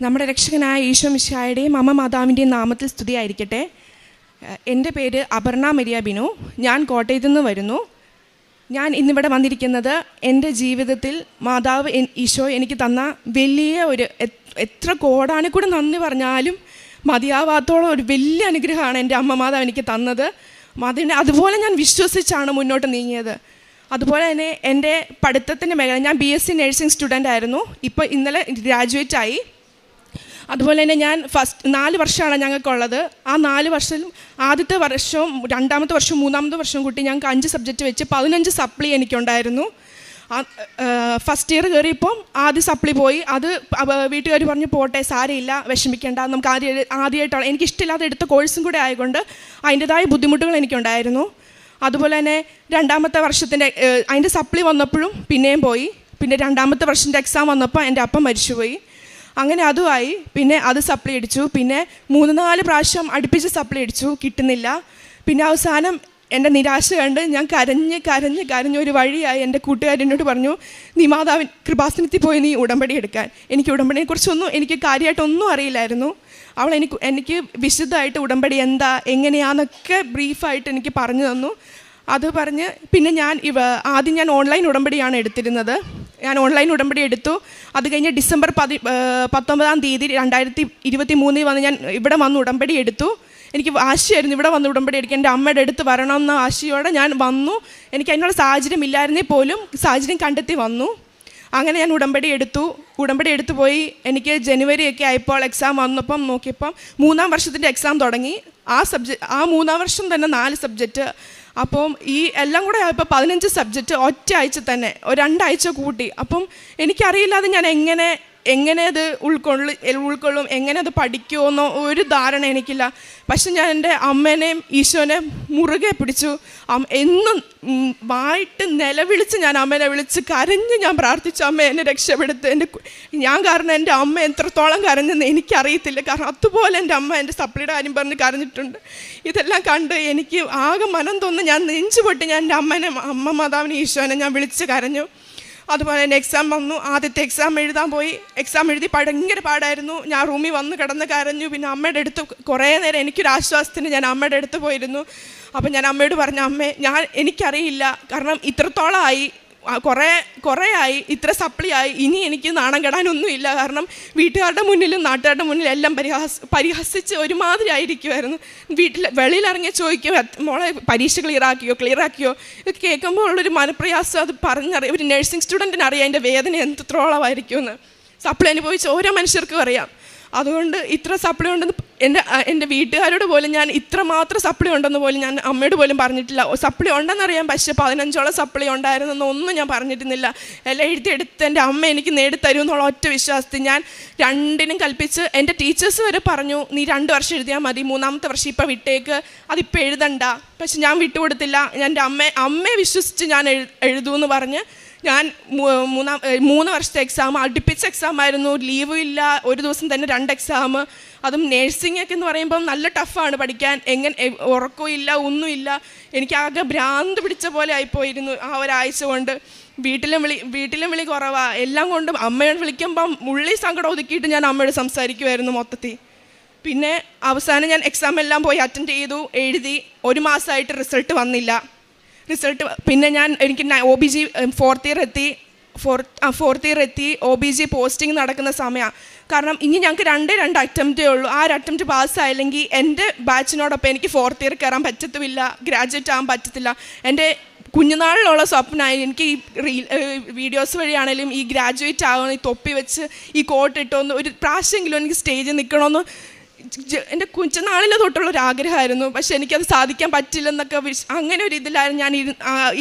നമ്മുടെ രക്ഷകനായ ഈശോ മിശിഹായുടെയും അമ്മ മാതാവിൻ്റെയും നാമത്തിൽ സ്തുതിയായിരിക്കട്ടെ. എൻ്റെ പേര് അപർണ മരിയ ബിനു. ഞാൻ കോട്ടയത്തു നിന്ന് വരുന്നു. ഞാൻ ഇന്നിവിടെ വന്നിരിക്കുന്നത് എൻ്റെ ജീവിതത്തിൽ മാതാവ് ഈശോ എനിക്ക് തന്ന വലിയ ഒരു എത്ര കോടാനുകൂടെ നന്ദി പറഞ്ഞാലും മതിയാവാത്തോളം ഒരു വലിയ അനുഗ്രഹമാണ് എൻ്റെ അമ്മ മാതാവ് എനിക്ക് തന്നത്. അതിനെ അതുപോലെ ഞാൻ വിശ്വസിച്ചാണ് മുന്നോട്ട് നീങ്ങിയത്. അതുപോലെ തന്നെ എൻ്റെ പഠിത്തത്തിൻ്റെ മേഖല, ഞാൻ BSc നഴ്സിംഗ് സ്റ്റുഡൻ്റ് ആയിരുന്നു. ഇപ്പോൾ ഇന്നലെ ഗ്രാജുവേറ്റ് ആയി. അതുപോലെ തന്നെ ഞാൻ 4 വർഷമാണ് ഞങ്ങൾക്കുള്ളത്. ആ 4 വർഷം ആദ്യത്തെ വർഷവും രണ്ടാമത്തെ വർഷവും മൂന്നാമത്തെ വർഷവും കൂട്ടി ഞങ്ങൾക്ക് 5 സബ്ജക്റ്റ് വെച്ച് 15 സപ്ലി എനിക്കുണ്ടായിരുന്നു. ഫസ്റ്റ് ഇയർ കയറിയപ്പം ആദ്യ സപ്ലി പോയി. അത് വീട്ടുകാർ പറഞ്ഞു പോട്ടെ, സാരമില്ല, വിഷമിക്കേണ്ട, നമുക്ക് ആദ്യമായിട്ടാണ്, എനിക്കിഷ്ടമില്ലാതെ എടുത്ത കോഴ്സും കൂടെ ആയതുകൊണ്ട് അതിൻ്റെതായ ബുദ്ധിമുട്ടുകൾ എനിക്കുണ്ടായിരുന്നു. അതുപോലെ തന്നെ രണ്ടാമത്തെ വർഷത്തിൻ്റെ അതിൻ്റെ സപ്ലി വന്നപ്പോഴും പിന്നെയും പോയി. പിന്നെ രണ്ടാമത്തെ വർഷത്തിൻ്റെ എക്സാം വന്നപ്പോൾ എൻ്റെ അപ്പം മരിച്ചുപോയി. അങ്ങനെ അതുമായി. പിന്നെ അത് സപ്ലി അടിച്ചു. പിന്നെ 3-4 പ്രാവശ്യം അടുപ്പിച്ച് സപ്ലി അടിച്ചു, കിട്ടുന്നില്ല. പിന്നെ അവസാനം എൻ്റെ നിരാശ കണ്ട് ഞാൻ കരഞ്ഞ് ഒരു വഴിയായി. എൻ്റെ കൂട്ടുകാരനോട് പറഞ്ഞു, നീ മാതാവിൻ കൃപാസനത്തിൽ പോയി നീ ഉടമ്പടി എടുക്കാൻ. എനിക്ക് ഉടമ്പടിയെക്കുറിച്ചൊന്നും എനിക്ക് കാര്യമായിട്ടൊന്നും അറിയില്ലായിരുന്നു. അവൾ എനിക്ക് വിശദമായിട്ട് ഉടമ്പടി എന്താ എങ്ങനെയാണെന്നൊക്കെ ബ്രീഫായിട്ട് എനിക്ക് പറഞ്ഞു തന്നു. അത് പറഞ്ഞ് പിന്നെ ആദ്യം ഞാൻ ഓൺലൈൻ ഉടമ്പടിയാണ് എടുത്തിരുന്നത്. ഞാൻ ഓൺലൈൻ ഉടമ്പടി എടുത്തു. അത് കഴിഞ്ഞ് ഡിസംബർ 19-ാം തീയതി 2023 വന്ന് ഞാൻ ഇവിടെ വന്ന് ഉടമ്പടി എടുത്തു. എനിക്ക് ആശയമായിരുന്നു ഇവിടെ വന്ന് ഉടമ്പടി എടുക്കാൻ, എൻ്റെ അമ്മയുടെ അടുത്ത് വരണമെന്ന ആശയോടെ ഞാൻ വന്നു. എനിക്ക് അതിനുള്ള സാഹചര്യം ഇല്ലായിരുന്നേ പോലും സാഹചര്യം കണ്ടെത്തി വന്നു. അങ്ങനെ ഞാൻ ഉടമ്പടി എടുത്തു പോയി. എനിക്ക് ജനുവരിയൊക്കെ ആയപ്പോൾ എക്സാം വന്നപ്പം നോക്കിയപ്പം 3-ാം വർഷത്തിൻ്റെ എക്സാം തുടങ്ങി. ആ 3-ാം വർഷം തന്നെ 4 സബ്ജക്റ്റ്. അപ്പം ഈ എല്ലാം കൂടെ ആയപ്പോൾ 15 സബ്ജക്റ്റ് ഒറ്റ ആഴ്ച തന്നെ, 2 ആഴ്ച കൂട്ടി. അപ്പം എനിക്കറിയില്ലാതെ ഞാൻ എങ്ങനെ അത് ഉൾക്കൊള്ളും, എങ്ങനെ അത് പഠിക്കുമെന്നോ ഒരു ധാരണ എനിക്കില്ല. പക്ഷെ ഞാൻ എൻ്റെ അമ്മേനെയും ഈശോനെ മുറുകെ പിടിച്ചു. എന്നും വായിട്ട് നിലവിളിച്ച് ഞാൻ അമ്മേനെ വിളിച്ച് കരഞ്ഞ് ഞാൻ പ്രാർത്ഥിച്ചു, അമ്മ എന്നെ രക്ഷപ്പെടുത്ത്. ഞാൻ കാരണം എൻ്റെ അമ്മ എത്രത്തോളം കരഞ്ഞെന്ന് എനിക്കറിയത്തില്ല. കാരണം അതുപോലെ എൻ്റെ അമ്മ എൻ്റെ സപ്ലിയുടെ കാര്യം പറഞ്ഞ് കരഞ്ഞിട്ടുണ്ട്. ഇതെല്ലാം കണ്ട് എനിക്ക് ആകെ മനം തോന്നുന്നു. ഞാൻ നെഞ്ചുപൊട്ടി ഞാൻ എൻ്റെ അമ്മ മാതാവിനെ ഈശോനെ ഞാൻ വിളിച്ച് കരഞ്ഞു. അതുപോലെ തന്നെ എക്സാം വന്നു. ആദ്യത്തെ എക്സാം എഴുതാൻ പോയി. എക്സാം എഴുതി ഭയങ്കര പാടായിരുന്നു. ഞാൻ റൂമിൽ വന്ന് കിടന്ന് കരഞ്ഞു. പിന്നെ അമ്മയുടെ അടുത്ത് കുറേ നേരം എനിക്കൊരു ആശ്വാസത്തിന് ഞാൻ അമ്മയുടെ അടുത്ത് പോയിരുന്നു. അപ്പം ഞാൻ അമ്മയോട് പറഞ്ഞു, അമ്മേ എനിക്കറിയില്ല, കാരണം ഇത്രത്തോളമായി, കുറേ ആയി, ഇത്ര സപ്ലി ആയി, ഇനി എനിക്ക് നാണം കെടാനൊന്നുമില്ല. കാരണം വീട്ടുകാരുടെ മുന്നിലും നാട്ടുകാരുടെ മുന്നിലും എല്ലാം പരിഹസിച്ച് ഒരുമാതിരി ആയിരിക്കുമായിരുന്നു. വെളിയിലിറങ്ങി ചോദിക്കും, മോളെ പരീക്ഷ ക്ലിയറാക്കിയോ ഇത് കേൾക്കുമ്പോൾ ഉള്ളൊരു മനപ്രയാസം അത് പറഞ്ഞറിയാം. ഒരു നഴ്സിംഗ് സ്റ്റുഡൻറ്റിന് അറിയാം അതിൻ്റെ വേദന എത്രത്തോളമായിരിക്കുമെന്ന്. സപ്ലി അനുഭവിച്ച് ഓരോ മനുഷ്യർക്കും അറിയാം. അതുകൊണ്ട് ഇത്ര സപ്ലി ഉണ്ടെന്ന് എൻ്റെ വീട്ടുകാരോട് പോലും ഞാൻ ഇത്രമാത്രം സപ്ലി ഉണ്ടെന്ന് പോലും ഞാൻ അമ്മയോട് പോലും പറഞ്ഞിട്ടില്ല. സപ്ലി ഉണ്ടെന്നറിയാം, പക്ഷേ 15ഓളം സപ്ലി ഉണ്ടായിരുന്നെന്നൊന്നും ഞാൻ പറഞ്ഞിരുന്നില്ല. എല്ലാം എഴുതിയെടുത്ത് എൻ്റെ അമ്മ എനിക്ക് നേടിത്തരും എന്നുള്ള ഒറ്റ വിശ്വാസത്തിൽ ഞാൻ 2നും കൽപ്പിച്ച്. എൻ്റെ ടീച്ചേഴ്സ് വരെ പറഞ്ഞു, നീ 2 വർഷം എഴുതിയാൽ മതി, 3-ാമത്തെ വർഷം ഇപ്പം വിട്ടേക്ക്, അതിപ്പോൾ എഴുതണ്ട. പക്ഷെ ഞാൻ വിട്ടുകൊടുത്തില്ല. ഞാൻ എൻ്റെ അമ്മയെ വിശ്വസിച്ച് ഞാൻ എഴുതുമെന്ന് പറഞ്ഞ് ഞാൻ 3 വർഷത്തെ എക്സാം അടുപ്പിച്ച എക്സാം ആയിരുന്നു. ലീവും ഇല്ല, ഒരു ദിവസം തന്നെ 2 എക്സാം. അതും നേഴ്സിംഗ് ഒക്കെ എന്ന് പറയുമ്പം നല്ല ടഫാണ് പഠിക്കാൻ. ഉറക്കവും ഇല്ല, ഒന്നുമില്ല. എനിക്കാകെ ഭ്രാന്ത് പിടിച്ച പോലെ ആയിപ്പോയിരുന്നു ആ ഒരാഴ്ച കൊണ്ട്. വീട്ടിലും വിളി കുറവാ. എല്ലാം കൊണ്ടും അമ്മയോട് വിളിക്കുമ്പം ഉള്ളി സങ്കടം ഒതുക്കിയിട്ട് ഞാൻ അമ്മയോട് സംസാരിക്കുമായിരുന്നു മൊത്തത്തിൽ. പിന്നെ അവസാനം ഞാൻ എക്സാം എല്ലാം പോയി അറ്റൻഡ് ചെയ്തു, എഴുതി. 1 മാസമായിട്ട് റിസൾട്ട് വന്നില്ല. പിന്നെ എനിക്ക് OBG 4th ഇയർ എത്തി. OBG പോസ്റ്റിംഗ് നടക്കുന്ന സമയമാണ്. കാരണം ഇനി ഞങ്ങൾക്ക് 2 അറ്റംപ്റ്റേ ഉള്ളൂ. ആ 1 അറ്റംപ്റ്റ് പാസ്സായില്ലെങ്കിൽ എൻ്റെ ബാച്ചിനോടൊപ്പം എനിക്ക് 4th ഇയർ കയറാൻ പറ്റത്തുമില്ല, ഗ്രാജുവേറ്റ് ആകാൻ പറ്റത്തില്ല. എൻ്റെ കുഞ്ഞുനാളിലുള്ള സ്വപ്നമായി എനിക്ക് ഈ വീഡിയോസ് വഴിയാണെങ്കിലും ഈ ഗ്രാജുവേറ്റ് ആകണം, ഈ തൊപ്പി വെച്ച് ഈ കോട്ട് ഇട്ടൊന്ന് ഒരു പ്രാവശ്യമെങ്കിലും എനിക്ക് സ്റ്റേജിൽ നിൽക്കണമെന്ന് എൻ്റെ കുഞ്ഞുനാളിലെ തൊട്ടുള്ളൊരാഗ്രഹമായിരുന്നു. പക്ഷെ എനിക്കത് സാധിക്കാൻ പറ്റില്ലെന്നൊക്കെ അങ്ങനെ ഒരു ഇതിലായിരുന്നു ഞാൻ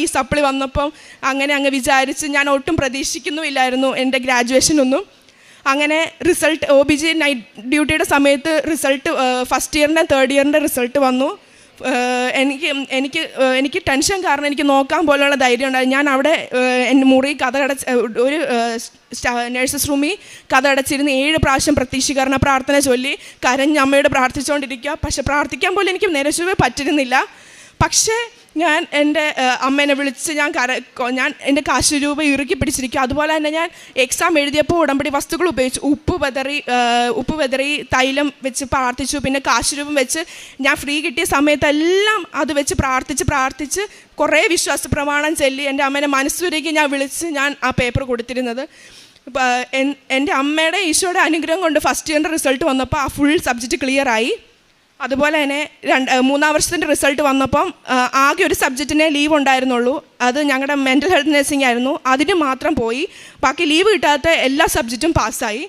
ഈ സപ്ലി വന്നപ്പം. അങ്ങ് വിചാരിച്ച് ഞാൻ ഒട്ടും പ്രതീക്ഷിക്കുന്നുമില്ലായിരുന്നു എൻ്റെ ഗ്രാജുവേഷനൊന്നും. അങ്ങനെ റിസൾട്ട് OBG നൈറ്റ് ഡ്യൂട്ടിയുടെ സമയത്ത് റിസൾട്ട് ഫസ്റ്റ് ഇയറിൻ്റെ 3rd ഇയറിൻ്റെ റിസൾട്ട് വന്നു. എനിക്ക് ടെൻഷൻ കാരണം എനിക്ക് നോക്കാൻ പോലുള്ള ധൈര്യം ഉണ്ടായി. ഞാൻ അവിടെ എൻ്റെ മുറി ഒരു നഴ്സസ് റൂമിൽ കഥയടച്ചിരുന്ന് 7 പ്രാവശ്യം പ്രത്യക്ഷീകരണ പ്രാർത്ഥന ചൊല്ലി കരഞ്ഞ് അമ്മയോട് പ്രാർത്ഥിച്ചുകൊണ്ടിരിക്കുക. പക്ഷെ പ്രാർത്ഥിക്കാൻ പോലും എനിക്ക് നിരശുവേ പറ്റിരുന്നില്ല. പക്ഷേ ഞാൻ എൻ്റെ അമ്മേനെ വിളിച്ച് ഞാൻ എൻ്റെ കാശ് രൂപ ഇറുക്കി പിടിച്ചിരിക്കും. അതുപോലെ തന്നെ ഞാൻ എക്സാം എഴുതിയപ്പോൾ ഉടമ്പടി വസ്തുക്കൾ ഉപയോഗിച്ചു. ഉപ്പ് വെതറി തൈലം വെച്ച് പ്രാർത്ഥിച്ചു. പിന്നെ കാശ് രൂപം വെച്ച് ഞാൻ ഫ്രീ കിട്ടിയ സമയത്തെല്ലാം അത് വെച്ച് പ്രാർത്ഥിച്ച് കുറേ വിശ്വാസ പ്രമാണം ചൊല്ലി എൻ്റെ അമ്മേനെ മനസ്സുരുക്കി ഞാൻ വിളിച്ച് ഞാൻ ആ പേപ്പർ കൊടുത്തിരുന്നത്. എൻ്റെ അമ്മയുടെ ഈശോയുടെ അനുഗ്രഹം കൊണ്ട് ഫസ്റ്റ് ഇയറിൻ്റെ റിസൾട്ട് വന്നപ്പോൾ ആ ഫുൾ സബ്ജക്റ്റ് ക്ലിയറായി. അതുപോലെ തന്നെ 3-ാം വർഷത്തിൻ്റെ റിസൾട്ട് വന്നപ്പം ആകെ ഒരു സബ്ജക്റ്റിനെ ലീവ് ഉണ്ടായിരുന്നുള്ളൂ. അത് ഞങ്ങളുടെ മെൻ്റൽ ഹെൽത്ത് നഴ്സിംഗ് ആയിരുന്നു. അതിന് മാത്രം പോയി. ബാക്കി ലീവ് കിട്ടാത്ത എല്ലാ സബ്ജക്റ്റും പാസ്സായി.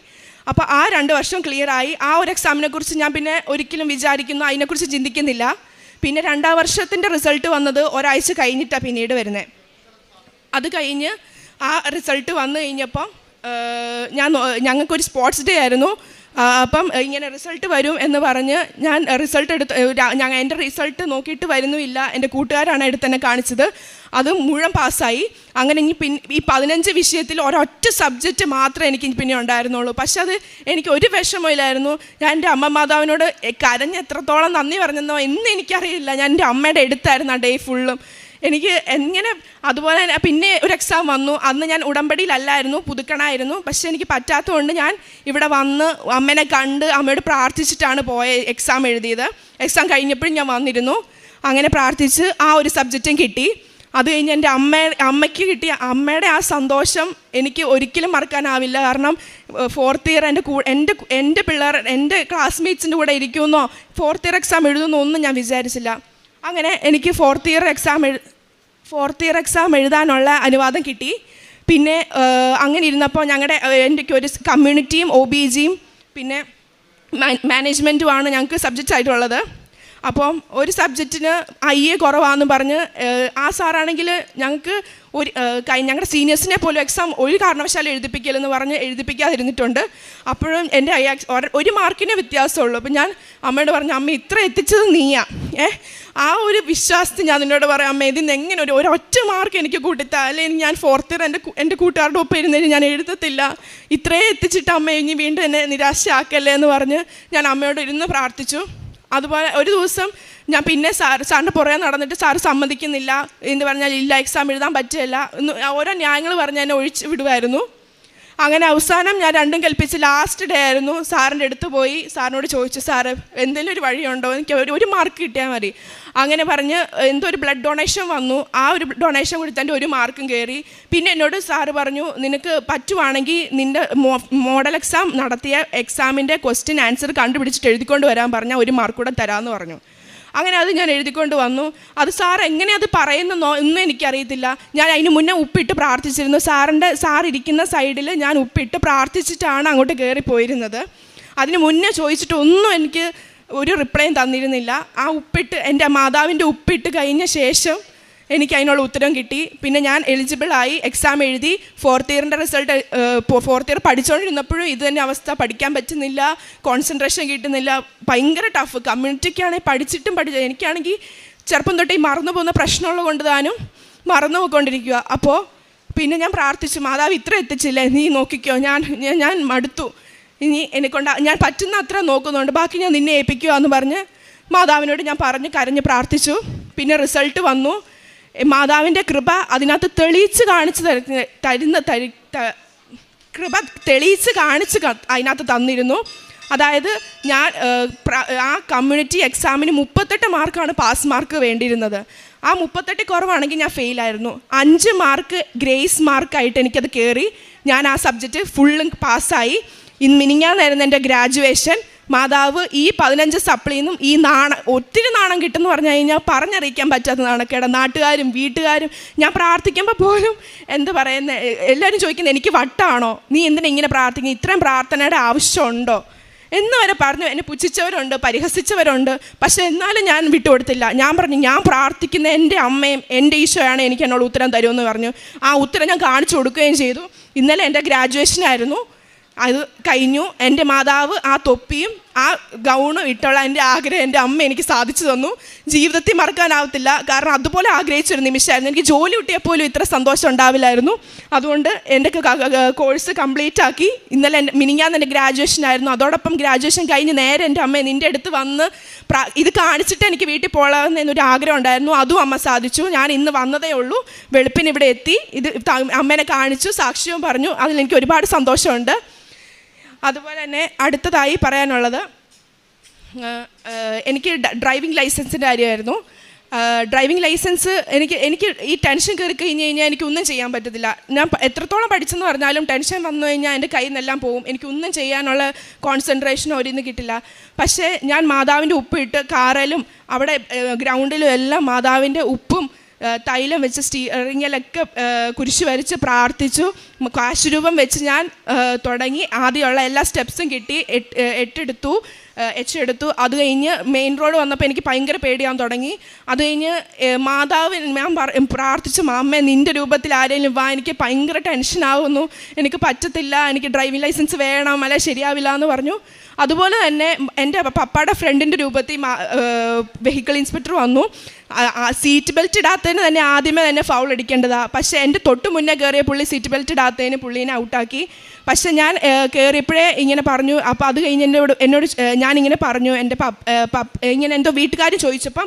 അപ്പോൾ ആ 2 വർഷം ക്ലിയറായി. ആ ഒരു എക്സാമിനെ കുറിച്ച് ഞാൻ പിന്നെ ഒരിക്കലും അതിനെക്കുറിച്ച് ചിന്തിക്കുന്നില്ല. പിന്നെ 2-ാം വർഷത്തിൻ്റെ റിസൾട്ട് വന്നത് ഒരാഴ്ച കഴിഞ്ഞിട്ടാണ് പിന്നീട് വരുന്നത്. അത് കഴിഞ്ഞ് ആ റിസൾട്ട് വന്നു കഴിഞ്ഞപ്പം ഞങ്ങൾക്കൊരു സ്പോർട്സ് ഡേ ആയിരുന്നു. അപ്പം ഇങ്ങനെ റിസൾട്ട് വരും എന്ന് പറഞ്ഞ് ഞാൻ എൻ്റെ റിസൾട്ട് നോക്കിയിട്ട് വരുന്നുമില്ല. എൻ്റെ കൂട്ടുകാരാണ് എടുത്തെന്നെ കാണിച്ചത്. അത് മുഴുവൻ പാസ്സായി. അങ്ങനെ ഈ 15 വിഷയത്തിൽ ഒരൊറ്റ സബ്ജക്റ്റ് മാത്രമേ എനിക്ക് പിന്നെ ഉണ്ടായിരുന്നുള്ളൂ. പക്ഷെ അത് എനിക്ക് ഒരു വിഷമമില്ലായിരുന്നു. ഞാൻ എൻ്റെ അമ്മ മാതാവിനോട് കരഞ്ഞ് എത്രത്തോളം നന്ദി പറഞ്ഞെന്നോ എന്ന് എനിക്കറിയില്ല. ഞാൻ എൻ്റെ അമ്മയുടെ അടുത്തായിരുന്നു ആ ഡേ ഫുള്ളും. എനിക്ക് എങ്ങനെ അതുപോലെ തന്നെ പിന്നെ ഒരു എക്സാം വന്നു. അന്ന് ഞാൻ ഉടമ്പടിയിലല്ലായിരുന്നു, പുതുക്കണമായിരുന്നു. പക്ഷേ എനിക്ക് പറ്റാത്തതുകൊണ്ട് ഞാൻ ഇവിടെ വന്ന് അമ്മേനെ കണ്ട് അമ്മയോട് പ്രാർത്ഥിച്ചിട്ടാണ് എക്സാം എഴുതിയത്. എക്സാം കഴിഞ്ഞപ്പോഴും ഞാൻ വന്നിരുന്നു. അങ്ങനെ പ്രാർത്ഥിച്ച് ആ ഒരു സബ്ജക്റ്റും കിട്ടി. അത് കഴിഞ്ഞ് എൻ്റെ അമ്മയ്ക്ക് കിട്ടിയ അമ്മയുടെ ആ സന്തോഷം എനിക്ക് ഒരിക്കലും മറക്കാനാവില്ല. കാരണം 4th ഇയർ എൻ്റെ പിള്ളേർ എൻ്റെ ക്ലാസ്മേറ്റ്സിൻ്റെ കൂടെ ഇരിക്കുമെന്നോ 4th ഇയർ എക്സാം എഴുതുമെന്നോ ഒന്നും ഞാൻ വിചാരിച്ചില്ല. അങ്ങനെ എനിക്ക് 4th ഇയർ എക്സാം എഴുതാനുള്ള അനുവാദം കിട്ടി. പിന്നെ അങ്ങനെ ഇരുന്നപ്പോൾ എനിക്ക് ഒരു കമ്മ്യൂണിറ്റിയും OBGയും പിന്നെ മാനേജ്മെൻറ്റുമാണ് ഞങ്ങൾക്ക് സബ്ജക്റ്റ് ആയിട്ടുള്ളത്. അപ്പം ഒരു സബ്ജക്റ്റിന് IA കുറവാണെന്ന് പറഞ്ഞ് ആ സാറാണെങ്കിൽ ഞങ്ങൾക്ക് ഞങ്ങളുടെ സീനിയേഴ്സിനെ പോലും എക്സാം ഒരു കാരണവശാലും എഴുതിപ്പിക്കലെന്ന് പറഞ്ഞ് എഴുതിപ്പിക്കാതിരുന്നിട്ടുണ്ട്. അപ്പോഴും എൻ്റെ ഒരു മാർക്കിന് വ്യത്യാസമുള്ളൂ. അപ്പം ഞാൻ അമ്മയോട് പറഞ്ഞു, അമ്മ ഇത്ര എത്തിച്ചത് നീയാ. ആ ഒരു വിശ്വാസത്തിൽ ഞാൻ നിന്നോട് പറയാം, അമ്മ ഇതിന് എങ്ങനെ ഒരൊറ്റ മാർക്ക് എനിക്ക് കൂട്ടിത്താ, അല്ലെങ്കിൽ ഞാൻ 4th ഇയർ എൻ്റെ കൂട്ടുകാരുടെ ഒപ്പം ഇരുന്നതിന് ഞാൻ എഴുതത്തില്ല. ഇത്രയും എത്തിച്ചിട്ട് അമ്മ ഇനി വീണ്ടും എന്നെ നിരാശയാക്കല്ലേ എന്ന് പറഞ്ഞ് ഞാൻ അമ്മയോട് ഇരുന്ന് പ്രാർത്ഥിച്ചു. അതുപോലെ ഒരു ദിവസം ഞാൻ പിന്നെ സാറിൻ്റെ പുറകെ നടന്നിട്ട് സാറ് സമ്മതിക്കുന്നില്ല എന്ന് പറഞ്ഞാൽ ഇല്ല എക്സാം എഴുതാൻ പറ്റില്ല ഓരോ ന്യായങ്ങൾ പറഞ്ഞ് എന്നെ ഒഴിച്ച് വിടുമായിരുന്നു. അങ്ങനെ അവസാനം ഞാൻ രണ്ടും കൽപ്പിച്ച് ലാസ്റ്റ് ഡേ ആയിരുന്നു. സാറിൻ്റെ അടുത്ത് പോയി സാറിനോട് ചോദിച്ചു, സാറ് എന്തെങ്കിലും ഒരു വഴിയുണ്ടോ, എനിക്ക് ഒരു മാർക്ക് കിട്ടിയാൽ മതി. അങ്ങനെ പറഞ്ഞ് എന്തോ ഒരു ബ്ലഡ് ഡൊണേഷൻ വന്നു. ആ ഒരു ഡൊണേഷൻ കൊടുത്ത് എൻ്റെ ഒരു മാർക്കും കയറി. പിന്നെ എന്നോട് സാറ് പറഞ്ഞു, നിനക്ക് പറ്റുവാണെങ്കിൽ നിൻ്റെ മോഡൽ എക്സാം നടത്തിയ എക്സാമിൻ്റെ ക്വസ്റ്റ്യൻ ആൻസർ കണ്ടുപിടിച്ചിട്ട് എഴുതിക്കൊണ്ട് വരാൻ പറഞ്ഞാൽ ഒരു മാർക്ക് കൂടെ തരാമെന്ന് പറഞ്ഞു. അങ്ങനെ അത് ഞാൻ എഴുതിക്കൊണ്ട് വന്നു. അത് സാർ എങ്ങനെ അത് പറയുന്നോ ഒന്നും എനിക്കറിയത്തില്ല. ഞാൻ അതിന് മുന്നേ ഉപ്പിട്ട് പ്രാർത്ഥിച്ചിരുന്നു. സാർ ഇരിക്കുന്ന സൈഡിൽ ഞാൻ ഉപ്പിട്ട് പ്രാർത്ഥിച്ചിട്ടാണ് അങ്ങോട്ട് കയറിപ്പോയിരുന്നത്. അതിന് മുന്നേ ചോദിച്ചിട്ടൊന്നും എനിക്ക് ഒരു റിപ്ലൈയും തന്നിരുന്നില്ല. ആ ഉപ്പിട്ട് എൻ്റെ മാതാവിൻ്റെ ഉപ്പിട്ട് കഴിഞ്ഞ ശേഷം എനിക്ക് അതിനുള്ള ഉത്തരം കിട്ടി. പിന്നെ ഞാൻ എലിജിബിളായി, എക്സാം എഴുതി. 4th ഇയറിൻ്റെ റിസൾട്ട് 4th ഇയർ പഠിച്ചുകൊണ്ടിരുന്നപ്പോഴും ഇത് തന്നെ അവസ്ഥ. പഠിക്കാൻ പറ്റുന്നില്ല, കോൺസെൻട്രേഷൻ കിട്ടുന്നില്ല, ഭയങ്കര ടഫ്. കമ്മ്യൂണിറ്റിക്കാണെങ്കിൽ എനിക്കാണെങ്കിൽ ചെറുപ്പം തൊട്ടേ മറന്നു പോകുന്ന പ്രശ്നമുള്ളത് കൊണ്ട് താനും മറന്നു പോയിക്കൊണ്ടിരിക്കുക. അപ്പോൾ പിന്നെ ഞാൻ പ്രാർത്ഥിച്ചു, മാതാവ് ഇത്ര എത്തിച്ചില്ലേ, നീ നോക്കിക്കോ, ഞാൻ മടുത്തു, ഇനി എന്നെക്കൊണ്ട് ഞാൻ പറ്റുന്ന അത്ര നോക്കുന്നുണ്ട്, ബാക്കി ഞാൻ നിന്നെ ഏൽപ്പിക്കുക എന്ന് പറഞ്ഞ് മാതാവിനോട് ഞാൻ കരഞ്ഞ് പ്രാർത്ഥിച്ചു. പിന്നെ റിസൾട്ട് വന്നു. മാതാവിൻ്റെ കൃപ അതിനകത്ത് തെളിയിച്ച് കാണിച്ച് അതിനകത്ത് തന്നിരുന്നു. അതായത് ഞാൻ ആ കമ്മ്യൂണിറ്റി എക്സാമിന് 38 മാർക്കാണ് പാസ് മാർക്ക് വേണ്ടിയിരുന്നത്. ആ 38 കുറവാണെങ്കിൽ ഞാൻ ഫെയിലായിരുന്നു. 5 മാർക്ക് ഗ്രേസ് മാർക്കായിട്ട് എനിക്കത് കയറി. ഞാൻ ആ സബ്ജക്റ്റ് ഫുള്ളും പാസ്സായി. മിനിഞ്ഞാന്നായിരുന്നു എൻ്റെ ഗ്രാജുവേഷൻ. മാതാവ് ഈ 15 സപ്ലിന്നും ഈ ഒത്തിരി നാണം കിട്ടുമെന്ന് പറഞ്ഞു കഴിഞ്ഞാൽ പറഞ്ഞറിയിക്കാൻ പറ്റാത്ത നാണക്കേടാ. നാട്ടുകാരും വീട്ടുകാരും ഞാൻ പ്രാർത്ഥിക്കുമ്പോൾ പോലും എന്താ പറയുന്നത്, എല്ലാവരും ചോദിക്കുന്നത് എനിക്ക് വട്ടാണോ, നീ എന്തിനാ ഇങ്ങനെ പ്രാർത്ഥിക്കുന്നത്, ഇത്രയും പ്രാർത്ഥനയുടെ ആവശ്യമുണ്ടോ എന്ന് വരെ പറഞ്ഞു. എന്നെ പുച്ഛിച്ചവരുണ്ട്, പരിഹസിച്ചവരുണ്ട്. പക്ഷെ എന്നാലും ഞാൻ വിട്ടുകൊടുത്തില്ല. ഞാൻ പറഞ്ഞു, ഞാൻ പ്രാർത്ഥിക്കുന്ന എൻ്റെ അമ്മയും എൻ്റെ ഈശോയാണ് എനിക്ക് എന്നോട് ഉത്തരം തരുമെന്ന് പറഞ്ഞു. ആ ഉത്തരം ഞാൻ കാണിച്ചു കൊടുക്കുകയും ചെയ്തു. ഇന്നലെ എൻ്റെ ഗ്രാജുവേഷനായിരുന്നു. അത് കഴിഞ്ഞു. എൻ്റെ മാതാവ് ആ തൊപ്പിയും ആ ഗൗണ് ഇട്ടുള്ള എൻ്റെ ആഗ്രഹം എൻ്റെ അമ്മ എനിക്ക് സാധിച്ചു തന്നു. ജീവിതത്തിൽ മറക്കാനാവത്തില്ല. കാരണം അതുപോലെ ആഗ്രഹിച്ചൊരു നിമിഷമായിരുന്നു. എനിക്ക് ജോലി കിട്ടിയാൽ പോലും ഇത്ര സന്തോഷം ഉണ്ടാവില്ലായിരുന്നു. അതുകൊണ്ട് എൻ്റെ കോഴ്സ് കംപ്ലീറ്റ് ആക്കി. ഇന്നലെ മിനിഞ്ഞാന്ന് എൻ്റെ ഗ്രാജുവേഷൻ ആയിരുന്നു. അതോടൊപ്പം ഗ്രാജുവേഷൻ കഴിഞ്ഞ് നേരെ എൻ്റെ അമ്മ നിൻ്റെ അടുത്ത് വന്ന് ഇത് കാണിച്ചിട്ട് എനിക്ക് വീട്ടിൽ പോകണമെന്നൊരു ആഗ്രഹം ഉണ്ടായിരുന്നു. അതും അമ്മ സാധിച്ചു. ഞാൻ ഇന്ന് വന്നതേ ഉള്ളൂ. വെളുപ്പിന് ഇവിടെ എത്തി. ഇത് അമ്മേനെ കാണിച്ചു, സാക്ഷ്യവും പറഞ്ഞു. അതിലെനിക്ക് ഒരുപാട് സന്തോഷമുണ്ട്. അതുപോലെ തന്നെ അടുത്തതായി പറയാനുള്ളത്, എനിക്ക് ഡ്രൈവിംഗ് ലൈസൻസിൻ്റെ കാര്യമായിരുന്നു. ഡ്രൈവിംഗ് ലൈസൻസ് എനിക്ക് ഈ ടെൻഷൻ കയറി കഴിഞ്ഞ് കഴിഞ്ഞാൽ എനിക്കൊന്നും ചെയ്യാൻ പറ്റത്തില്ല. ഞാൻ എത്രത്തോളം പഠിച്ചെന്ന് പറഞ്ഞാലും ടെൻഷൻ വന്നു കഴിഞ്ഞാൽ എൻ്റെ കയ്യിൽ നിന്നെല്ലാം പോവും. എനിക്കൊന്നും ചെയ്യാനുള്ള കോൺസെൻട്രേഷനോ ഒരിന്ന് കിട്ടില്ല. പക്ഷേ ഞാൻ മാതാവിൻ്റെ ഉപ്പ് ഇട്ട് കാറിലും അവിടെ ഗ്രൗണ്ടിലും എല്ലാം മാതാവിൻ്റെ ഉപ്പും തൈലം വെച്ച് സ്റ്റീറിങ്ങിലൊക്കെ കുരിശ് വരച്ച് പ്രാർത്ഥിച്ചു. കാശുരൂപം വെച്ച് ഞാൻ തുടങ്ങി. ആദ്യമുള്ള എല്ലാ സ്റ്റെപ്സും കിട്ടി. എട്ടെടുത്തു. അത് കഴിഞ്ഞ് മെയിൻ റോഡ് വന്നപ്പോൾ എനിക്ക് ഭയങ്കര പേടിയാൻ തുടങ്ങി. അത് കഴിഞ്ഞ് മാതാവ് ഞാൻ പ്രാർത്ഥിച്ചു, അമ്മേ നിൻ്റെ രൂപത്തിൽ ആരെങ്കിലും വാ, എനിക്ക് ഭയങ്കര ടെൻഷനാവുന്നു, എനിക്ക് പറ്റത്തില്ല, എനിക്ക് ഡ്രൈവിംഗ് ലൈസൻസ് വേണം, അല്ല ശരിയാവില്ല എന്ന് പറഞ്ഞു. അതുപോലെ തന്നെ എൻ്റെ പപ്പയുടെ ഫ്രണ്ടിൻ്റെ രൂപത്തിൽ വെഹിക്കിൾ ഇൻസ്പെക്ടർ വന്നു. സീറ്റ് ബെൽറ്റ് ഇടാത്തതിന് തന്നെ ആദ്യമേ തന്നെ ഫൗൾ അടിക്കേണ്ടതാണ്. പക്ഷേ എൻ്റെ തൊട്ട് മുന്നേ കയറിയ പുള്ളി സീറ്റ് ബെൽറ്റ് ഇടാത്തതിന് പുള്ളീനെ ഔട്ടാക്കി. പക്ഷേ ഞാൻ കയറിയപ്പോഴേ ഇങ്ങനെ പറഞ്ഞു. അപ്പോൾ അത് കഴിഞ്ഞ് എന്നോട് ഞാനിങ്ങനെ പറഞ്ഞു, എൻ്റെ ഇങ്ങനെ എന്തോ വീട്ടുകാർ ചോദിച്ചപ്പം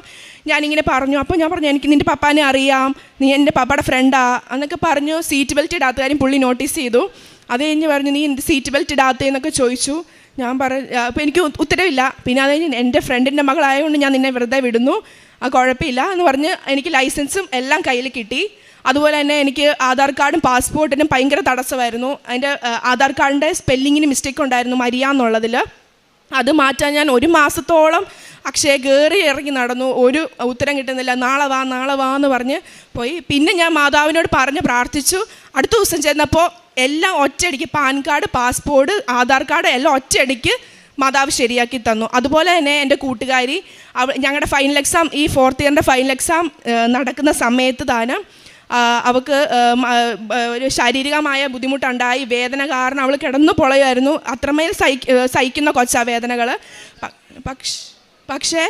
ഞാനിങ്ങനെ പറഞ്ഞു. അപ്പോൾ ഞാൻ പറഞ്ഞു എനിക്ക് നിൻ്റെ പപ്പാനെ അറിയാം, നീ എൻ്റെ പപ്പയുടെ ഫ്രണ്ടാ എന്നൊക്കെ പറഞ്ഞു. സീറ്റ് ബെൽറ്റ് ഇടാത്ത കാര്യം പുള്ളി നോട്ടീസ് ചെയ്തു. അത് കഴിഞ്ഞ് പറഞ്ഞു നീ എൻ്റെ സീറ്റ് ബെൽറ്റ് ഇടാത്തതെന്നൊക്കെ ചോദിച്ചു. ഞാൻ അപ്പോൾ എനിക്ക് ഉത്തരവില്ല. പിന്നെ അത് കഴിഞ്ഞ് എൻ്റെ ഫ്രണ്ടിൻ്റെ മകളായതുകൊണ്ട് ഞാൻ നിന്നെ വെറുതെ വിടുന്നു, കുഴപ്പമില്ല എന്ന് പറഞ്ഞ് എനിക്ക് ലൈസൻസും എല്ലാം കയ്യിൽ കിട്ടി. അതുപോലെ തന്നെ എനിക്ക് ആധാർ കാർഡും പാസ്പോർട്ടിനും ഭയങ്കര തടസ്സമായിരുന്നു. അതിൻ്റെ ആധാർ കാർഡിൻ്റെ സ്പെല്ലിങ്ങിന് മിസ്റ്റേക്ക് ഉണ്ടായിരുന്നു, മരിയ എന്നുള്ളതിൽ. അത് മാറ്റാൻ ഞാൻ 1 മാസത്തോളം അക്ഷയ കയറി ഇറങ്ങി നടന്നു. ഒരു ഉത്തരം കിട്ടുന്നില്ല. നാളെ വാ എന്ന് പറഞ്ഞ് പോയി. പിന്നെ ഞാൻ മാതാവിനോട് പറഞ്ഞ് പ്രാർത്ഥിച്ചു. അടുത്ത ദിവസം ചെന്നപ്പോൾ എല്ലാം ഒറ്റയടിക്ക് pan card, passport, Aadhaar card എല്ലാം ഒറ്റയടിക്ക് മാതാവ് ശരിയാക്കി തന്നു. അതുപോലെ തന്നെ എൻ്റെ കൂട്ടുകാരി ഞങ്ങളുടെ ഫൈനൽ എക്സാം, ഈ 4th ഇയറിൻ്റെ ഫൈനൽ എക്സാം നടക്കുന്ന സമയത്ത് തന്നെ അവൾക്ക് ഒരു ശാരീരികമായ ബുദ്ധിമുട്ടുണ്ടായി. വേദന കാരണം അവൾ കിടന്നു പൊളയായിരുന്നു. അത്രമേൽ സഹിക്കുന്ന കൊച്ചാ വേദനകൾ. പക്ഷേ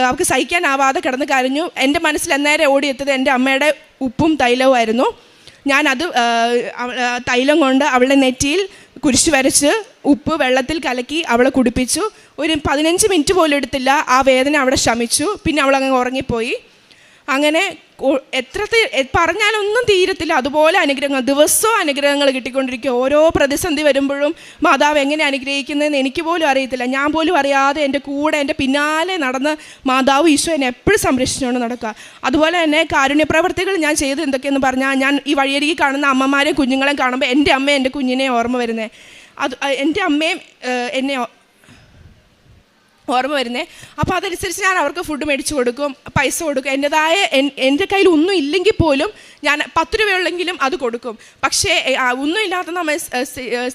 അവൾക്ക് സഹിക്കാനാവാതെ കിടന്ന് കരഞ്ഞു. എൻ്റെ മനസ്സിൽ അന്നേരം ഓടിയെത്തത് എൻ്റെ അമ്മയുടെ ഉപ്പും തൈലവുമായിരുന്നു. ഞാനത് തൈലം കൊണ്ട് അവളുടെ നെറ്റിയിൽ കുരിശ് വരച്ച് ഉപ്പ് വെള്ളത്തിൽ കലക്കി അവളെ കുടിപ്പിച്ചു. ഒരു 15 മിനിറ്റ് പോലും എടുത്തില്ല. ആ വേദന അവിടെ ശമിച്ചു. പിന്നെ അവളങ്ങ് ഉറങ്ങിപ്പോയി. അങ്ങനെ പറഞ്ഞാലൊന്നും തീരത്തില്ല. അതുപോലെ അനുഗ്രഹങ്ങൾ, ദിവസവും അനുഗ്രഹങ്ങൾ കിട്ടിക്കൊണ്ടിരിക്കുക. ഓരോ പ്രതിസന്ധി വരുമ്പോഴും മാതാവ് എങ്ങനെ അനുഗ്രഹിക്കുന്നതെന്ന് എനിക്ക് പോലും അറിയത്തില്ല. ഞാൻ പോലും അറിയാതെ എൻ്റെ കൂടെ എൻ്റെ പിന്നാലെ നടന്ന് മാതാവ് ഈശോ എന്നെ എപ്പോഴും സംരക്ഷിച്ചുകൊണ്ട് നടക്കുക. അതുപോലെ തന്നെ കാരുണ്യ പ്രവർത്തികൾ ഞാൻ ചെയ്ത് എന്തൊക്കെയെന്ന് പറഞ്ഞാൽ, ഞാൻ ഈ വഴിയരികിൽ കാണുന്ന അമ്മമാരെയും കുഞ്ഞുങ്ങളെയും കാണുമ്പോൾ എൻ്റെ അമ്മയും എൻ്റെ കുഞ്ഞിനെ ഓർമ്മ വരുന്നത്. അത് എൻ്റെ അമ്മയും എന്നെ ഓർമ്മ വരുന്നത്. അപ്പോൾ അതനുസരിച്ച് ഞാൻ അവർക്ക് ഫുഡ് മേടിച്ച് കൊടുക്കും, പൈസ കൊടുക്കും. എൻ്റെ കയ്യിൽ ഒന്നും ഇല്ലെങ്കിൽ പോലും ഞാൻ 10 രൂപയുള്ളെങ്കിലും അത് കൊടുക്കും. പക്ഷേ ഒന്നും ഇല്ലാത്ത നമ്മൾ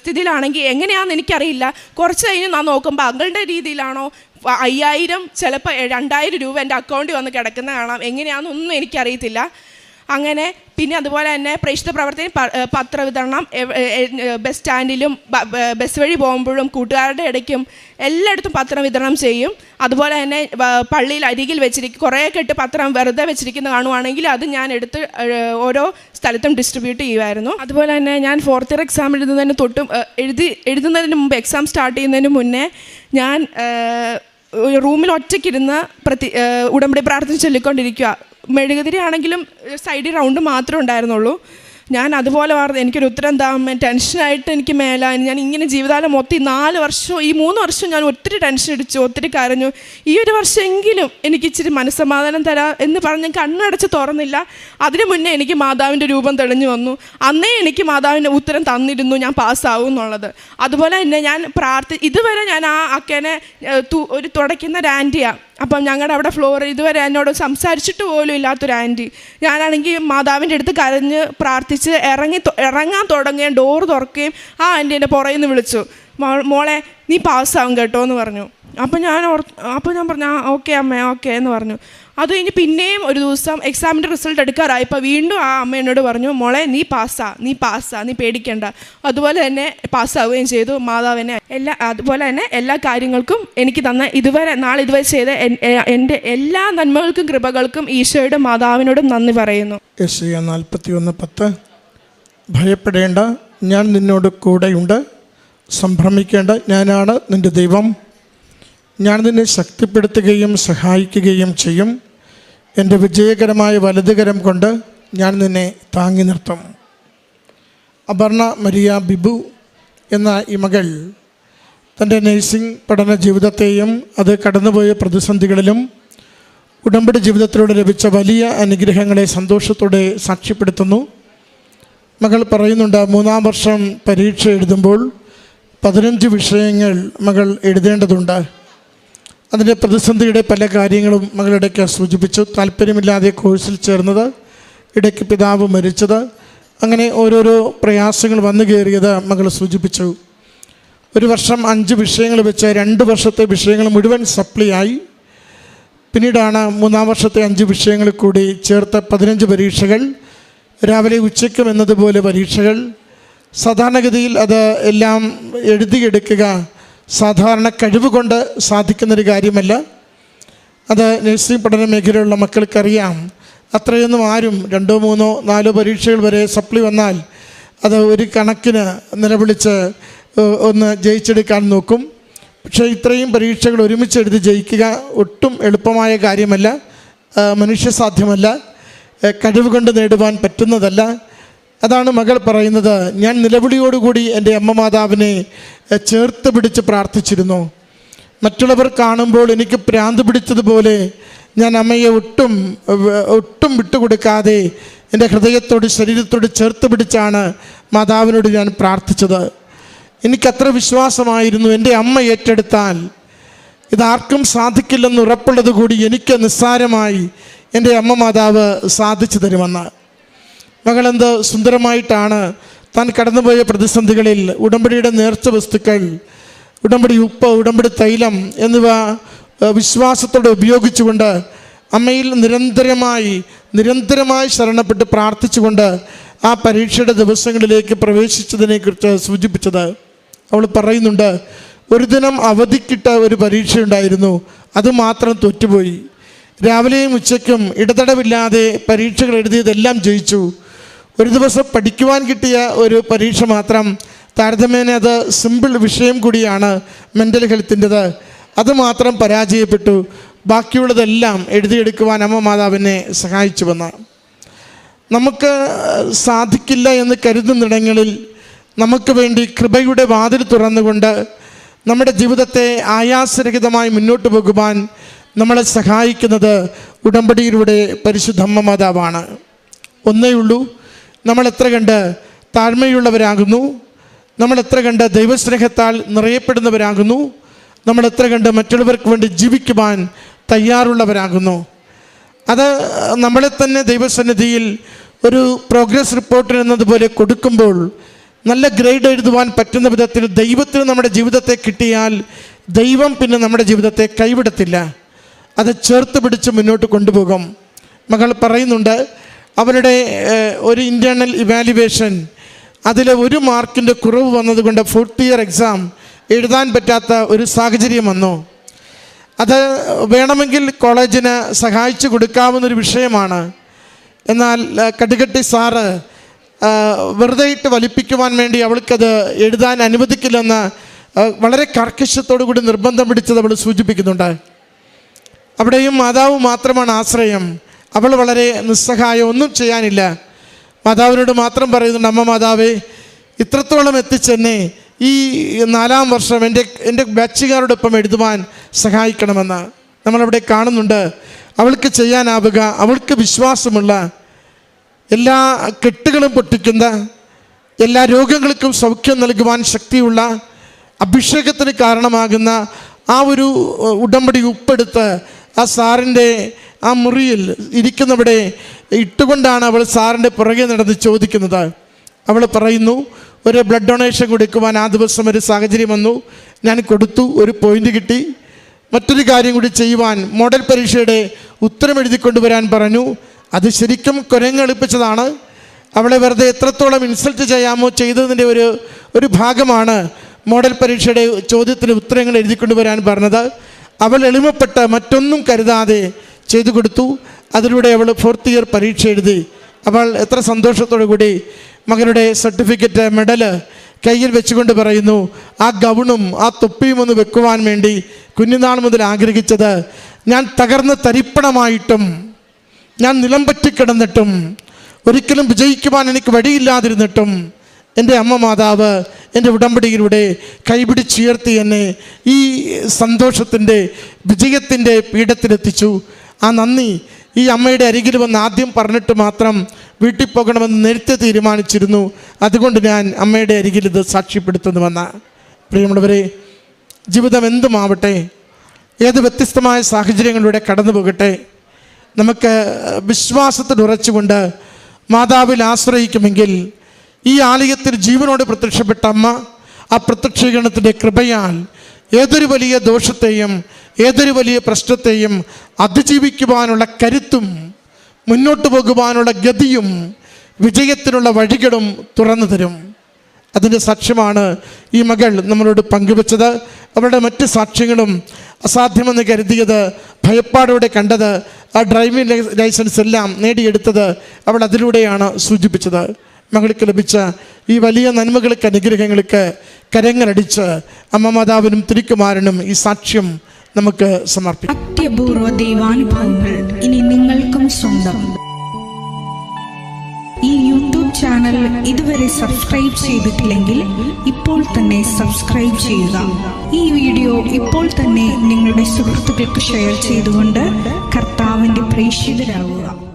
സ്ഥിതിയിലാണെങ്കിൽ എങ്ങനെയാണെന്ന് എനിക്കറിയില്ല. കുറച്ച് കഴിഞ്ഞ് ഞാൻ നോക്കുമ്പോൾ അങ്ങളുടെ രീതിയിലാണോ 5000 ചിലപ്പോൾ 2000 രൂപ എൻ്റെ അക്കൗണ്ടിൽ വന്ന് കിടക്കുന്ന കാണാം. എങ്ങനെയാണെന്നൊന്നും എനിക്കറിയത്തില്ല. അങ്ങനെ പിന്നെ അതുപോലെ തന്നെ പ്രേക്ഷിത പ്രവർത്തനം, പത്രവിതരണം, ബസ് സ്റ്റാൻഡിലും ബസ് വഴി പോകുമ്പോഴും കൂട്ടുകാരുടെ ഇടയ്ക്കും എല്ലായിടത്തും പത്രം വിതരണം ചെയ്യും. അതുപോലെ തന്നെ പള്ളിയിൽ അരികിൽ വെച്ചിരിക്കും കുറേ കെട്ട് പത്രം വെറുതെ വെച്ചിരിക്കുന്ന കാണുവാണെങ്കിൽ അത് ഞാൻ എടുത്ത് ഓരോ സ്ഥലത്തും ഡിസ്ട്രിബ്യൂട്ട് ചെയ്യുമായിരുന്നു. അതുപോലെ തന്നെ ഞാൻ 4th ഇയർ എക്സാം എഴുതുന്നതിന് മുമ്പ്, എക്സാം സ്റ്റാർട്ട് ചെയ്യുന്നതിന് മുന്നേ ഞാൻ റൂമിൽ ഒറ്റയ്ക്കിരുന്ന് ഉടമ്പടി പ്രാർത്ഥന ചൊല്ലിക്കൊണ്ടിരിക്കുക. മെഴുകുതിരി ആണെങ്കിലും സൈഡിൽ റൗണ്ട് മാത്രമേ ഉണ്ടായിരുന്നുള്ളൂ. ഞാൻ അതുപോലെ എനിക്കൊരു ഉത്തരം താമ ടെൻഷനായിട്ട് എനിക്ക് ഞാൻ ഇങ്ങനെ ജീവിതകാലം മൊത്തം 4 വർഷവും ഈ 3 വർഷവും ഞാൻ ഒത്തിരി ടെൻഷൻ അടിച്ചു, ഒത്തിരി കരഞ്ഞു. ഈ ഒരു വർഷമെങ്കിലും എനിക്ക് ഇച്ചിരി മനസ്സമാധാനം തരാം എന്ന് പറഞ്ഞ് കണ്ണടച്ച് തുറന്നില്ല. അതിനു മുന്നേ എനിക്ക് മാതാവിൻ്റെ രൂപം തെളിഞ്ഞു വന്നു. അന്നേ എനിക്ക് മാതാവിൻ്റെ ഉത്തരം തന്നിരുന്നു ഞാൻ പാസ്സാവും എന്നുള്ളത്. അതുപോലെ തന്നെ ഞാൻ ഇതുവരെ ഞാൻ ആ അക്കേനെ ഒരു തുടയ്ക്കുന്ന ഒരു ആൻറ്റിയാണ്. അപ്പം ഞങ്ങളുടെ അവിടെ ഫ്ലോറിൽ ഇതുവരെ എന്നോട് സംസാരിച്ചിട്ട് പോലും ഇല്ലാത്തൊരു ആൻറ്റി. ഞാനാണെങ്കിൽ മാതാവിൻ്റെ അടുത്ത് കരഞ്ഞ് പ്രാർത്ഥിച്ച് ഇറങ്ങാൻ തുടങ്ങുകയും ഡോറ് തുറക്കുകയും ആ ആൻറ്റി എൻ്റെ പുറകിൽ നിന്ന് വിളിച്ചു, മോളെ നീ പാസ്സാവും കേട്ടോ എന്ന് പറഞ്ഞു. അപ്പോൾ ഞാൻ പറഞ്ഞു ഓക്കെ അമ്മേ ഓക്കെ എന്ന് പറഞ്ഞു. അത് കഴിഞ്ഞ് പിന്നെയും ഒരു ദിവസം എക്സാമിൻ്റെ റിസൾട്ട് എടുക്കാറായപ്പോൾ വീണ്ടും ആ അമ്മ എന്നോട് പറഞ്ഞു, മോളെ നീ പാസ്സാ, നീ പേടിക്കണ്ട. അതുപോലെ തന്നെ പാസ്സാവുകയും ചെയ്തു. മാതാവിനെ അതുപോലെ തന്നെ എല്ലാ കാര്യങ്ങൾക്കും എനിക്ക് തന്ന നാളിതുവരെ ചെയ്ത എൻ്റെ എല്ലാ നന്മകൾക്കും കൃപകൾക്കും ഈശോയുടെ മാതാവിനോടും നന്ദി പറയുന്നു. യെശയ്യാ 41:10 ഭയപ്പെടേണ്ട, ഞാൻ നിന്നോട് കൂടെയുണ്ട്. സംഭ്രമിക്കേണ്ട, ഞാനാണ് നിൻ്റെ ദൈവം. ഞാൻ നിന്നെ ശക്തിപ്പെടുത്തുകയും സഹായിക്കുകയും ചെയ്യും. എൻ്റെ വിജയകരമായ വലതുകരം കൊണ്ട് ഞാൻ നിന്നെ താങ്ങി നിർത്തും. അപർണ മരിയ ബിബു എന്ന ഈ മകൾ തൻ്റെ നഴ്സിംഗ് പഠന ജീവിതത്തെയും അത് കടന്നുപോയ പ്രതിസന്ധികളിലും ഉടമ്പടി ജീവിതത്തിലൂടെ ലഭിച്ച വലിയ അനുഗ്രഹങ്ങളെ സന്തോഷത്തോടെ സാക്ഷ്യപ്പെടുത്തുന്നു. മകൾ പറയുന്നുണ്ട്, 3-ാം വർഷം പരീക്ഷ എഴുതുമ്പോൾ 15 വിഷയങ്ങൾ മകൾ എഴുതേണ്ടതുണ്ട്. അതിൻ്റെ പ്രതിസന്ധിയുടെ പല കാര്യങ്ങളും മകളിടയ്ക്ക് സൂചിപ്പിച്ചു. താല്പര്യമില്ലാതെ കോഴ്സിൽ ചേർന്നത്, ഇടയ്ക്ക് പിതാവ് മരിച്ചത്, അങ്ങനെ ഓരോരോ പ്രയാസങ്ങൾ വന്നു കയറിയത് മകൾ സൂചിപ്പിച്ചു. ഒരു വർഷം 5 വിഷയങ്ങൾ വെച്ച് 2 വർഷത്തെ വിഷയങ്ങൾ മുഴുവൻ സപ്ലിയായി. പിന്നീടാണ് 3-ാം വർഷത്തെ 5 വിഷയങ്ങൾ കൂടി ചേർത്ത് 15 പരീക്ഷകൾ, രാവിലെ ഉച്ചയ്ക്കും എന്നതുപോലെ പരീക്ഷകൾ. സാധാരണഗതിയിൽ അത് എല്ലാം എഴുതിയെടുക്കുക സാധാരണ കഴിവ് കൊണ്ട് സാധിക്കുന്നൊരു കാര്യമല്ല. അത് നഴ്സിംഗ് പഠന മേഖലയിലുള്ള മക്കൾക്കറിയാം. അത്രയൊന്നും ആരും 2, 3, 4 പരീക്ഷകൾ വരെ സപ്ലി വന്നാൽ അത് ഒരു കണക്കിന് നിലവിളിച്ച് ഒന്ന് ജയിച്ചെടുക്കാൻ നോക്കും. പക്ഷേ ഇത്രയും പരീക്ഷകൾ ഒരുമിച്ച് എഴുതി ജയിക്കുക ഒട്ടും എളുപ്പമായ കാര്യമല്ല, മനുഷ്യസാധ്യമല്ല, കഴിവ് കൊണ്ട് നേടുവാൻ പറ്റുന്നതല്ല. അതാണ് മകൾ പറയുന്നത്, ഞാൻ നിലവിളിയോടുകൂടി എൻ്റെ അമ്മ മാതാവിനെ ചേർത്ത് പിടിച്ച് പ്രാർത്ഥിച്ചിരുന്നു. മറ്റുള്ളവർ കാണുമ്പോൾ എനിക്ക് ഭ്രാന്ത് പിടിച്ചതുപോലെ ഞാൻ അമ്മയെ ഒട്ടും വിട്ടുകൊടുക്കാതെ എൻ്റെ ഹൃദയത്തോട് ശരീരത്തോട് ചേർത്ത് പിടിച്ചാണ് മാതാവിനോട് ഞാൻ പ്രാർത്ഥിച്ചത്. എനിക്കത്ര വിശ്വാസമായിരുന്നു, എൻ്റെ അമ്മ ഏറ്റെടുത്താൽ ഇതാർക്കും സാധിക്കില്ലെന്ന് ഉറപ്പുള്ളത് കൂടി എനിക്ക് നിസ്സാരമായി എൻ്റെ അമ്മ മാതാവ് സാധിച്ചു തരുമെന്ന്. മകളെന്ത് സുന്ദരമായിട്ടാണ് താൻ കടന്നുപോയ പ്രതിസന്ധികളിൽ ഉടമ്പടിയുടെ നേർച്ച വസ്തുക്കൾ, ഉടമ്പടി ഉപ്പ്, ഉടമ്പടി തൈലം എന്നിവ വിശ്വാസത്തോടെ ഉപയോഗിച്ചുകൊണ്ട് അമ്മയിൽ നിരന്തരമായി ശരണപ്പെട്ട് പ്രാർത്ഥിച്ചുകൊണ്ട് ആ പരീക്ഷയുടെ ദിവസങ്ങളിലേക്ക് പ്രവേശിച്ചതിനെക്കുറിച്ച് സൂചിപ്പിച്ചത്. അവൾ പറയുന്നുണ്ട്, ഒരു ദിനം അവധിക്കിട്ട ഒരു പരീക്ഷയുണ്ടായിരുന്നു, അതുമാത്രം തോറ്റുപോയി. രാവിലെയും ഉച്ചയ്ക്കും ഇടതടവില്ലാതെ പരീക്ഷകൾ എഴുതിയതെല്ലാം ജയിച്ചു. ഒരു ദിവസം പഠിക്കുവാൻ കിട്ടിയ ഒരു പരീക്ഷ മാത്രം, താരതമ്യേന അത് സിമ്പിൾ വിഷയം കൂടിയാണ്, മെൻ്റൽ ഹെൽത്തിൻ്റെത്, അതുമാത്രം പരാജയപ്പെട്ടു. ബാക്കിയുള്ളതെല്ലാം എഴുതിയെടുക്കുവാൻ അമ്മ മാതാവിനെ സഹായിച്ചു വന്ന. നമുക്ക് സാധിക്കില്ല എന്ന് കരുതുന്നിടങ്ങളിൽ നമുക്ക് വേണ്ടി കൃപയുടെ വാതിൽ തുറന്നുകൊണ്ട് നമ്മുടെ ജീവിതത്തെ ആയാസരഹിതമായി മുന്നോട്ട് പോകുവാൻ നമ്മളെ സഹായിക്കുന്നത് ഉടമ്പടിയിലൂടെ പരിശുദ്ധ അമ്മ മാതാവാണ്. ഒന്നേ ഉള്ളൂ, നമ്മൾ എത്ര കണ്ട് താഴ്മയുള്ളവരാകുന്നു, നമ്മൾ എത്ര കണ്ട് ദൈവസ്നേഹത്താൽ നിറയപ്പെടുന്നവരാകുന്നു, നമ്മൾ എത്ര കണ്ട് മറ്റുള്ളവർക്ക് വേണ്ടി ജീവിക്കുവാൻ തയ്യാറുള്ളവരാകുന്നു. അത് നമ്മളെ തന്നെ ദൈവസന്നിധിയിൽ ഒരു പ്രോഗ്രസ് റിപ്പോർട്ട് എന്നതുപോലെ കൊടുക്കുമ്പോൾ നല്ല ഗ്രേഡ് എഴുതുവാൻ പറ്റുന്ന വിധത്തിൽ ദൈവത്തിന് നമ്മുടെ ജീവിതത്തെ കിട്ടിയാൽ ദൈവം പിന്നെ നമ്മുടെ ജീവിതത്തെ കൈവിടത്തില്ല, അത് ചേർത്ത് പിടിച്ച് മുന്നോട്ട് കൊണ്ടുപോകും. മകൾ പറയുന്നുണ്ട്, അവരുടെ ഒരു ഇൻറ്റേർണൽ ഇവാലുവേഷൻ അതിൽ 1 മാർക്കിൻ്റെ കുറവ് വന്നതുകൊണ്ട് 4th ഇയർ എക്സാം എഴുതാൻ പറ്റാത്ത ഒരു സാഹചര്യം വന്നു. അത് വേണമെങ്കിൽ കോളേജിന് സഹായിച്ചു കൊടുക്കാവുന്നൊരു വിഷയമാണ്. എന്നാൽ കടുകട്ടി സാറ് വെറുതെ ഇട്ട് വലിപ്പിക്കുവാൻ വേണ്ടി അവൾക്കത് എഴുതാൻ അനുവദിക്കില്ലെന്ന് വളരെ കർക്കശത്തോടു കൂടി നിർബന്ധം പിടിച്ചത് അവൾ സൂചിപ്പിക്കുന്നുണ്ട്. അവിടെയും മാതാവ് മാത്രമാണ് ആശ്രയം. അവൾ വളരെ നിസ്സഹായം, ഒന്നും ചെയ്യാനില്ല. മാതാവിനോട് മാത്രം പറയുന്നുണ്ട്, അമ്മ മാതാവേ, ഇത്രത്തോളം എത്തിച്ചെന്നെ ഈ 4-ാം വർഷം എൻ്റെ ബാച്ചുകാരോടൊപ്പം എഴുതുവാൻ സഹായിക്കണമെന്ന് നമ്മളവിടെ കാണുന്നുണ്ട്. അവൾക്ക് ചെയ്യാനാവുക, അവൾക്ക് വിശ്വാസമുള്ള, എല്ലാ കെട്ടുകളും പൊട്ടിക്കുന്ന, എല്ലാ രോഗങ്ങൾക്കും സൗഖ്യം നൽകുവാൻ ശക്തിയുള്ള, അഭിഷേകത്തിന് കാരണമാകുന്ന ആ ഒരു ഉടമ്പടി ഉപ്പെടുത്ത് ആ സാറിൻ്റെ ആ മുറിയിൽ ഇരിക്കുന്നവിടെ ഇട്ടുകൊണ്ടാണ് അവൾ സാറിൻ്റെ പുറകെ നടന്ന് ചോദിക്കുന്നത്. അവൾ പറയുന്നു, ഒരു ബ്ലഡ് ഡൊണേഷൻ കൊടുക്കുവാൻ ആ ദിവസം ഒരു സാഹചര്യം വന്നു, ഞാൻ കൊടുത്തു, ഒരു പോയിൻ്റ് കിട്ടി. മറ്റൊരു കാര്യം കൂടി ചെയ്യുവാൻ, മോഡൽ പരീക്ഷയുടെ ഉത്തരം എഴുതിക്കൊണ്ടുവരാൻ പറഞ്ഞു. അത് ശരിക്കും കുരങ്ങെളുപ്പിച്ചതാണ്. അവളെ വെറുതെ എത്രത്തോളം ഇൻസൾട്ട് ചെയ്യാമോ ചെയ്തതിൻ്റെ ഒരു ഭാഗമാണ് മോഡൽ പരീക്ഷയുടെ ചോദ്യത്തിന് ഉത്തരങ്ങൾ എഴുതിക്കൊണ്ടുവരാൻ പറഞ്ഞത്. അവൾ എളിമപ്പെട്ട് മറ്റൊന്നും കരുതാതെ ചെയ്തു കൊടുത്തു. അതിലൂടെ അവൾ 4th ഇയർ പരീക്ഷ എഴുതി. അവൾ എത്ര സന്തോഷത്തോടു കൂടി മകനുടെ സർട്ടിഫിക്കറ്റ്, മെഡല് കയ്യിൽ വെച്ചുകൊണ്ട് പറയുന്നു, ആ ഗൗണും ആ തൊപ്പിയും ഒന്ന് വെക്കുവാൻ വേണ്ടി കുഞ്ഞുനാൾ മുതൽ ആഗ്രഹിച്ചത്, ഞാൻ തകർന്ന് തരിപ്പണമായിട്ടും, ഞാൻ നിലം പറ്റിക്കിടന്നിട്ടും, ഒരിക്കലും വിജയിക്കുവാൻ എനിക്ക് വഴിയില്ലാതിരുന്നിട്ടും എൻ്റെ അമ്മ മാതാവ് എൻ്റെ ഉടമ്പടിയിലൂടെ കൈപിടിച്ചുയർത്തി എന്നെ ഈ സന്തോഷത്തിൻ്റെ, വിജയത്തിൻ്റെ പീഠത്തിലെത്തിച്ചു. ആ നന്ദി ഈ അമ്മയുടെ അരികിൽ വന്ന് ആദ്യം പറഞ്ഞിട്ട് മാത്രം വീട്ടിൽ പോകണമെന്ന് നേരത്തെ തീരുമാനിച്ചിരുന്നു. അതുകൊണ്ട് ഞാൻ അമ്മയുടെ അരികിൽ ഇത് സാക്ഷ്യപ്പെടുത്തുന്നുവെന്ന. പ്രിയമുള്ളവരെ, ജീവിതം എന്തുമാവട്ടെ, ഏത് വ്യത്യസ്തമായ സാഹചര്യങ്ങളിലൂടെ കടന്നു പോകട്ടെ, നമുക്ക് വിശ്വാസത്തിൽ ഉറച്ചുകൊണ്ട് മാതാവിൽ ആശ്രയിക്കുമെങ്കിൽ ഈ ആലയത്തിൽ ജീവനോട് പ്രത്യക്ഷപ്പെട്ട അമ്മ ആ പ്രത്യക്ഷീകരണത്തിൻ്റെ കൃപയാൽ ഏതൊരു വലിയ ദോഷത്തെയും ഏതൊരു വലിയ പ്രശ്നത്തെയും അതിജീവിക്കുവാനുള്ള കരുത്തും മുന്നോട്ട് പോകുവാനുള്ള ഗതിയും വിജയത്തിനുള്ള വഴികളും തുറന്നു തരും. അതിൻ്റെ സാക്ഷ്യമാണ് ഈ മകൾ നമ്മളോട് പങ്കുവച്ചത്. അവരുടെ മറ്റ് സാക്ഷ്യങ്ങളും അസാധ്യമെന്ന് കരുതിയത്, ഭയപ്പാടോടെ കണ്ടത്, ആ ഡ്രൈവിംഗ് ലൈസൻസ് എല്ലാം നേടിയെടുത്തത് അവൾ അതിലൂടെയാണ് സൂചിപ്പിച്ചത്. മകൾക്ക് ലഭിച്ച ഈ വലിയ നന്മകൾക്ക്, അനുഗ്രഹങ്ങൾക്ക് കരങ്ങളടിച്ച് അമ്മ മാതാവിനും തിരുക്കുമാരനും ഈ സാക്ഷ്യം നമുക്ക് സമർപ്പിക്കാം. അത്യപൂർവ ദൈവാനുഭവങ്ങൾ ഇനി നിങ്ങൾക്കും സ്വന്തം. ഈ യൂട്യൂബ് ചാനൽ ഇതുവരെ സബ്സ്ക്രൈബ് ചെയ്തിട്ടില്ലെങ്കിൽ ഇപ്പോൾ തന്നെ സബ്സ്ക്രൈബ് ചെയ്യുക. ഈ വീഡിയോ ഇപ്പോൾ തന്നെ നിങ്ങളുടെ സുഹൃത്തുക്കൾക്ക് ഷെയർ ചെയ്തുകൊണ്ട് കർത്താവിൻ്റെ പ്രേക്ഷിതരാകുക.